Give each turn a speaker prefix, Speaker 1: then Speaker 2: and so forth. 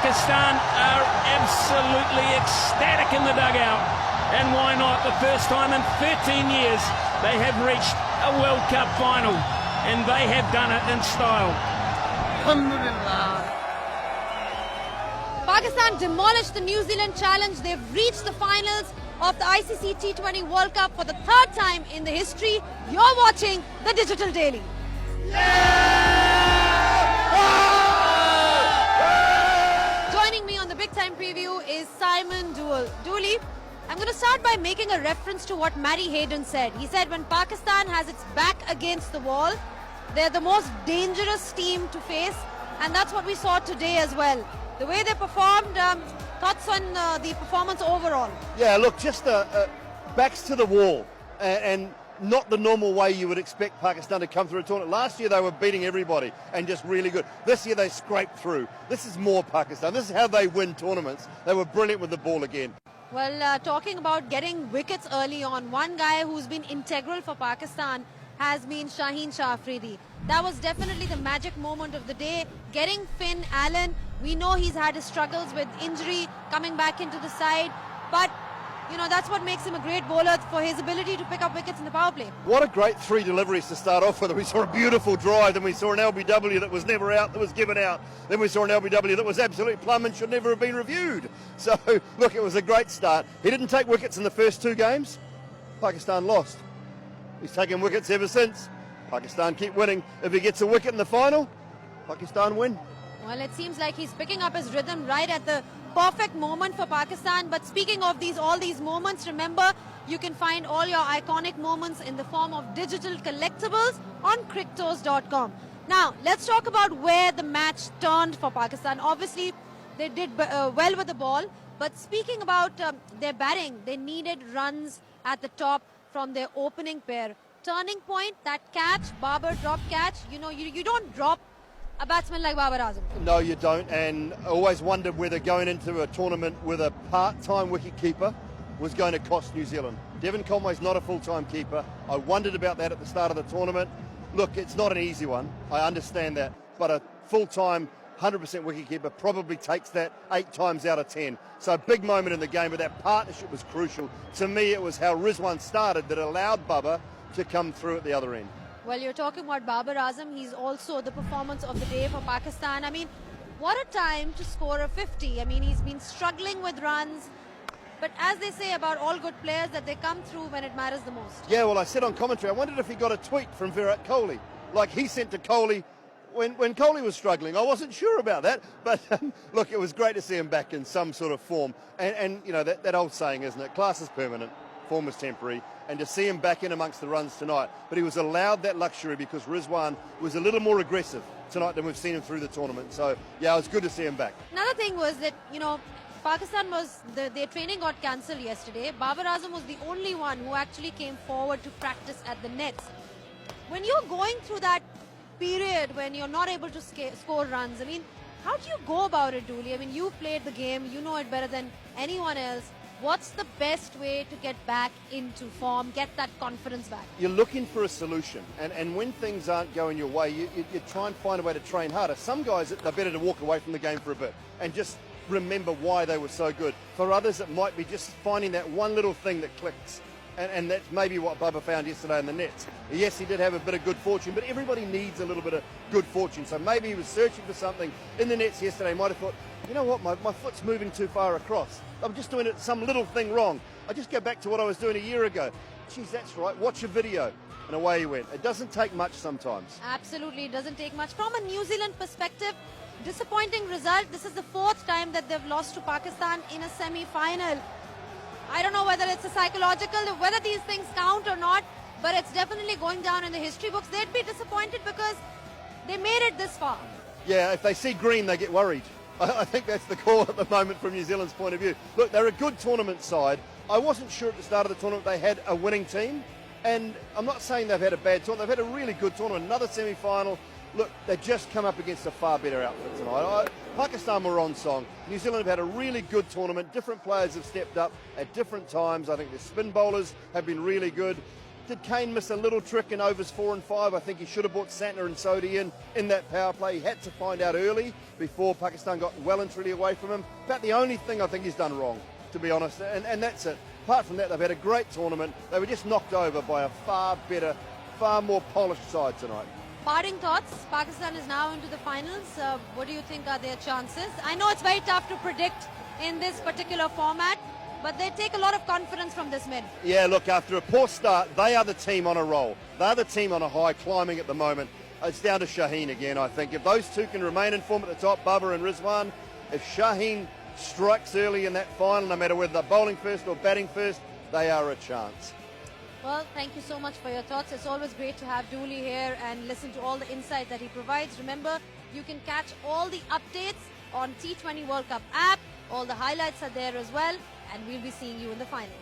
Speaker 1: Pakistan are absolutely ecstatic in the dugout. And why not? The first time in 13 years they have reached a World Cup final. And they have done it in style.
Speaker 2: Pakistan demolished the New Zealand challenge. They've reached the finals of the ICC T20 World Cup for the third time in the history. You're watching the Digital Daily. Joining me on the Big Time Preview is Simon Dooley. I'm going to start by making a reference to what Matty Hayden said. He said when Pakistan has its back against the wall, they're the most dangerous team to face, and that's what we saw today as well. The way they performed, thoughts on the performance overall?
Speaker 3: Yeah, look, just backs to the wall and not the normal way you would expect Pakistan to come through a tournament. Last year they were beating everybody and just really good. This year they scraped through. This is more Pakistan. This is how they win tournaments. They were brilliant with the ball again.
Speaker 2: Well, talking about getting wickets early on, one guy who's been integral for Pakistan has been Shaheen Shah Afridi. That was definitely the magic moment of the day. Getting Finn Allen, we know he's had his struggles with injury, coming back into the side, but you know, that's what makes him a great bowler, for his ability to pick up wickets in the power play.
Speaker 3: What a great three deliveries to start off with. We saw a beautiful drive, then we saw an LBW that was never out, that was given out. Then we saw an LBW that was absolutely plumb and should never have been reviewed. So, look, it was a great start. He didn't take wickets in the first two games. Pakistan lost. He's taken wickets ever since. Pakistan keep winning. If he gets a wicket in the final, Pakistan win.
Speaker 2: Well, it seems like he's picking up his rhythm right at the perfect moment for Pakistan. But speaking of all these moments, remember, you can find all your iconic moments in the form of digital collectibles on Crictos.com. Now, let's talk about where the match turned for Pakistan. Obviously, they did well with the ball. But speaking about their batting, they needed runs at the top from their opening pair. Turning point, that catch, Babar drop catch, you know, you don't drop a batsman like Babar Azam.
Speaker 3: No, you don't, and I always wondered whether going into a tournament with a part-time wicket-keeper was going to cost New Zealand. Devon Conway's not a full-time keeper. I wondered about that at the start of the tournament. Look, it's not an easy one, I understand that, but a full-time 100% wicket-keeper probably takes that 8 times out of 10. So a big moment in the game, but that partnership was crucial. To me, it was how Rizwan started that allowed Babar to come through at the other end.
Speaker 2: Well, you're talking about Babar Azam. He's also the performance of the day for Pakistan. I mean, what a time to score a 50. I mean, he's been struggling with runs. But as they say about all good players, that they come through when it matters the most.
Speaker 3: Yeah, well, I said on commentary, I wondered if he got a tweet from Virat Kohli. Like he sent to Kohli when Kohli was struggling. I wasn't sure about that. But look, it was great to see him back in some sort of form. And you know, that old saying, isn't it? Class is permanent, form is temporary. And to see him back in amongst the runs tonight. But he was allowed that luxury because Rizwan was a little more aggressive tonight than we've seen him through the tournament. So, yeah, it was good to see him back.
Speaker 2: Another thing was that, you know, Pakistan their training got cancelled yesterday. Babar Azam was the only one who actually came forward to practice at the nets. When you're going through that period when you're not able to score runs, I mean, how do you go about it, Dooley? I mean, you played the game, you know it better than anyone else. What's the best way to get back into form, get that confidence back?
Speaker 3: You're looking for a solution, and when things aren't going your way, you try and find a way to train harder. Some guys, they're better to walk away from the game for a bit and just remember why they were so good. For others, it might be just finding that one little thing that clicks, and that's maybe what Bubba found yesterday in the nets. Yes, he did have a bit of good fortune, but everybody needs a little bit of good fortune. So maybe he was searching for something in the nets yesterday. He might have thought, you know what, my foot's moving too far across. I'm just doing some little thing wrong. I just go back to what I was doing a year ago. Geez, that's right. Watch a video. And away he went. It doesn't take much sometimes.
Speaker 2: Absolutely, it doesn't take much. From a New Zealand perspective, disappointing result. This is the 4th time that they've lost to Pakistan in a semi-final. I don't know whether it's a psychological, whether these things count or not, but it's definitely going down in the history books. They'd be disappointed because they made it this far.
Speaker 3: Yeah, if they see green, they get worried. I think that's the call at the moment from New Zealand's point of view. Look, they're a good tournament side. I wasn't sure at the start of the tournament they had a winning team. And I'm not saying they've had a bad tournament. They've had a really good tournament. Another semi-final. Look, they just come up against a far better outfit tonight. Pakistan were on song. New Zealand have had a really good tournament. Different players have stepped up at different times. I think the spin bowlers have been really good. did Kane miss a little trick in overs 4 and 5? I think he should have brought Santner and Sodhi in that power play. He had to find out early before Pakistan got well and truly away from him. About the only thing I think he's done wrong, to be honest, and that's it. Apart from that, they've had a great tournament. They were just knocked over by a far better, far more polished side tonight.
Speaker 2: Parting thoughts. Pakistan is now into the finals. What do you think are their chances? I know it's very tough to predict in this particular format, but they take a lot of confidence from this mid.
Speaker 3: Yeah, look, after a poor start, they are the team on a roll. They are the team on a high, climbing at the moment. It's down to Shaheen again, I think. If those two can remain in form at the top, Bubba and Rizwan, if Shaheen strikes early in that final, no matter whether they're bowling first or batting first, they are a chance.
Speaker 2: Well, thank you so much for your thoughts. It's always great to have Dooley here and listen to all the insight that he provides. Remember, you can catch all the updates on T20 World Cup app. All the highlights are there as well, and we'll be seeing you in the finals.